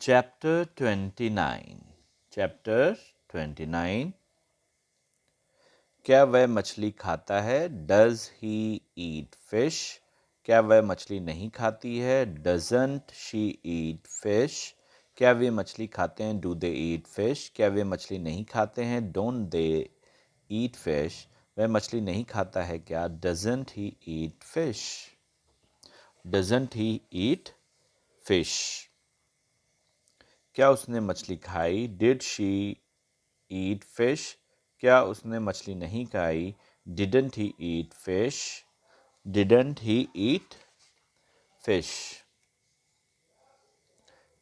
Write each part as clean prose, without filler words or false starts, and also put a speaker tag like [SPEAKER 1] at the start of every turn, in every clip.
[SPEAKER 1] Chapter 29 Chapter 29 क्या वह मछली खाता है? Does he eat fish? क्या वह मछली नहीं खाती है? Doesn't she eat fish? क्या वे मछली खाते हैं? Do they eat fish? क्या वे मछली नहीं खाते हैं? Don't they eat fish? वह मछली नहीं खाता है क्या? Doesn't he eat fish? Doesn't he eat fish? क्या उसने मछली खाई? Did she eat fish? क्या उसने मछली नहीं खाई? Didn't he eat fish? Didn't he eat fish?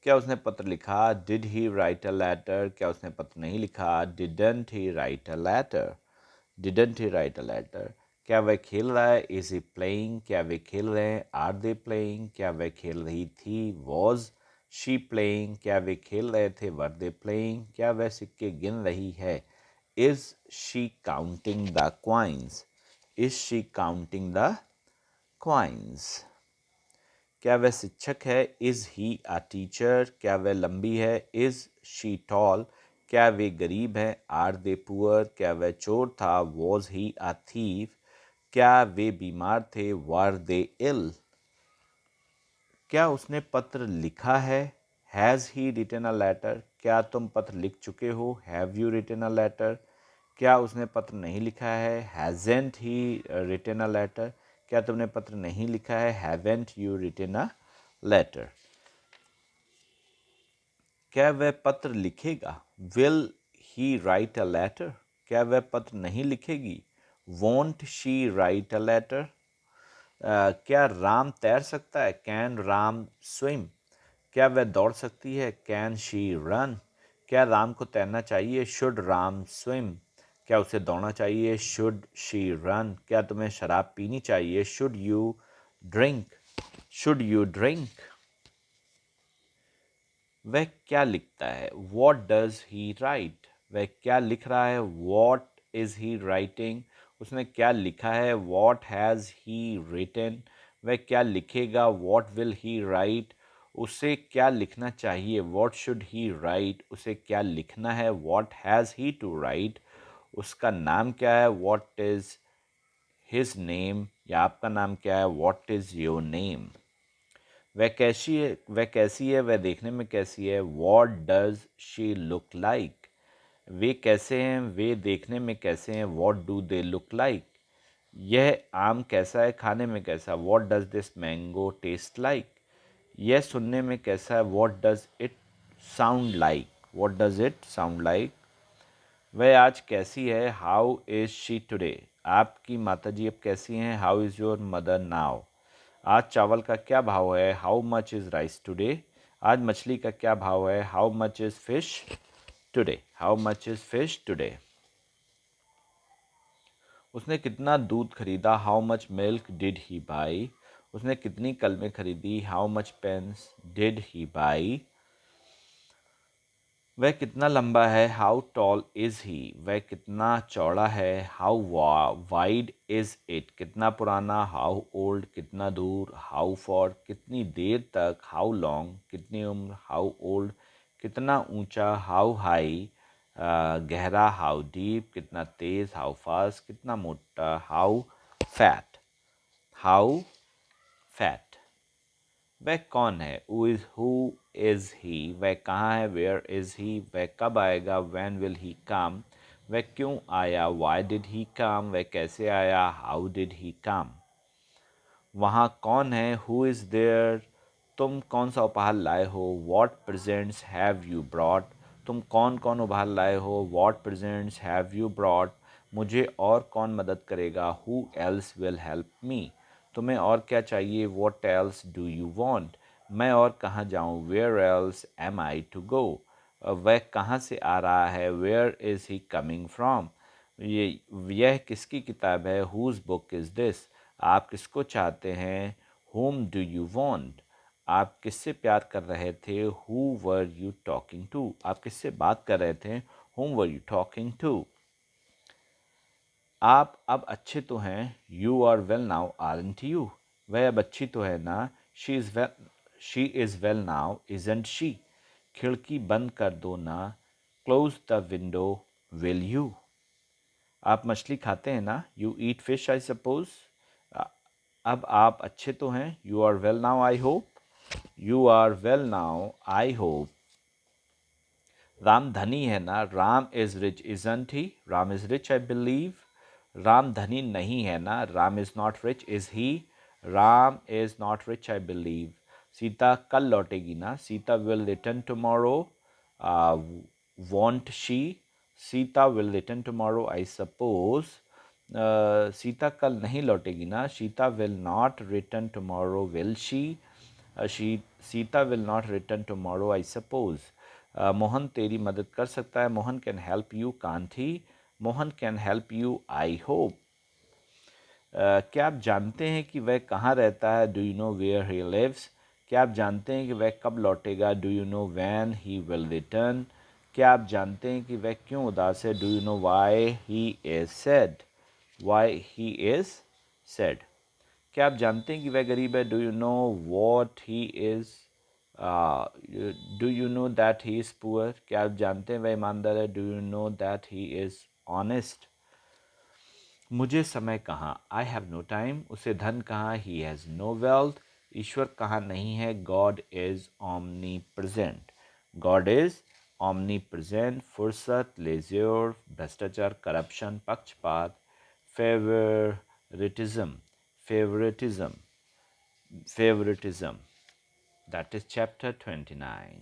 [SPEAKER 1] क्या उसने पत्र लिखा? Did he write a letter? क्या उसने पत्र नहीं लिखा? Didn't he write a letter? Didn't he write a letter? क्या वह खेल रहा है? Is he playing? क्या वे खेल रहे हैं? Are they playing? क्या वह खेल रही थी? Was she playing? क्या वे खेल रहे थे? Were they playing? क्या वह सिक्के गिन रही है? Is she counting the coins? Is she counting the coins? क्या वह शिक्षक है? Is he a teacher? क्या वह लंबी है? Is she tall? क्या वे गरीब हैं? Are they poor? क्या वह चोर था? Was he a thief? क्या वे बीमार थे? Were they ill? क्या उसने पत्र लिखा है? Has he written a letter? क्या तुम पत्र लिख चुके हो? Have you written a letter? क्या उसने पत्र नहीं लिखा है? Hasn't he written a letter? क्या तुमने पत्र नहीं लिखा है? Haven't you written a letter? क्या वह पत्र लिखेगा? Will he write a letter? क्या वह पत्र नहीं लिखेगी? Won't she write a letter? क्या राम तैर सकता है? Can Ram swim? क्या वह दौड़ सकती है? Can she run? क्या राम को तैरना चाहिए? Should Ram swim? क्या उसे दौड़ना चाहिए? Should she run? क्या तुम्हें शराब पीनी चाहिए? Should you drink? Should you drink? वह क्या लिखता है? What does he write? वह क्या लिख रहा है? What is he writing? उसने क्या लिखा है? What has he written? वह क्या लिखेगा? What will he write? उसे क्या लिखना चाहिए? What should he write? उसे क्या लिखना है? What has he to write? उसका नाम क्या है? What is his name? या आपका नाम क्या है? What is your name? वह कैसी है? वह कैसी है? वह देखने में कैसी है? What does she look like? वे कैसे हैं? वे देखने में कैसे हैं? What do they look like? यह आम कैसा है? खाने में कैसा? What does this mango taste like? यह सुनने में कैसा है? What does it sound like? What does it sound like? वह आज कैसी है? How is she today? आपकी माताजी अब कैसी हैं? How is your mother now? आज चावल का क्या भाव है? How much is rice today? आज मछली का क्या भाव है? How much is fish today? How much is fish today? उसने कितना दूध खरीदा? How much milk did he buy? उसने कितनी कलमें खरीदी? How much pens did he buy? वह कितना लंबा है? How tall is he? वह कितना चौड़ा है? How wide is it? कितना पुराना? How old? कितना दूर? How far? कितनी देर तक? How long? कितनी उम्र? How old? कितना ऊंचा? How high? गहरा? How deep? कितना तेज? How fast? कितना मोटा? How fat? How fat? वह कौन है? Who is he? वह कहाँ है? Where is he? वह कब आएगा? When will he come? वह क्यों आया? Why did he come? वह कैसे आया? How did he come? वहाँ कौन है? Who is there? तुम कौन सा उपहार लाए हो? What presents have you brought? तुम कौन कौन उपहार लाए हो? What presents have you brought? मुझे और कौन मदद करेगा? Who else will help me? तुम्हें और क्या चाहिए? What else do you want? मैं और कहाँ जाऊँ? Where else am I to go? वह कहाँ से आ रहा है? Where is he coming from? ये यह किसकी किताब है? Whose book is this? आप किसको चाहते हैं? whom do you want? आप किससे प्यार कर रहे थे? Who were you talking to? आप किससे बात कर रहे थे? whom were you talking to? आप अब अच्छे तो हैं? You are well now aren't you? वह अब अच्छी तो है ना? She is well now isn't she? खिड़की बंद कर दो ना, close the window will you. आप मछली खाते हैं ना, you eat fish I suppose. अब आप अच्छे तो हैं, you are well now I hope, you are well now I hope. Ram धनी है ना, Ram is rich isn't he, Ram is rich I believe. Ram धनी नहीं है ना, Ram is not rich is he, Ram is not rich I believe. Sita कल लौटेगी ना, Sita will return tomorrow, won't she, Sita will return tomorrow I suppose. Sita कल नहीं लौटेगी ना, Sita will not return tomorrow will she, Sita will not return tomorrow I suppose. Mohan तेरी मदद कर सकता है, Mohan can help you can't he, Mohan can help you I hope. क्या आप जानते हैं कि वह कहाँ रहता है, do you know where he lives. क्या आप जानते हैं कि वह कब लौटेगा, do you know when he will return. क्या आप जानते हैं कि वह क्यों उदास है, do you know why he is sad, why he is sad. क्या आप जानते हैं कि वह गरीब है, do you know what he is, do you know that he is poor. क्या आप जानते हैं वह ईमानदार है, do you know that he is honest. मुझे समय कहाँ, आई हैव नो टाइम। उसे धन कहाँ, ही हैज़ नो वेल्थ। ईश्वर कहाँ नहीं है, God is omni present, God is omni present. फुर्सत, लेज्योर, भ्रष्टाचार, करप्शन, पक्षपात, favouritism, favoritism, favoritism. That is chapter 29.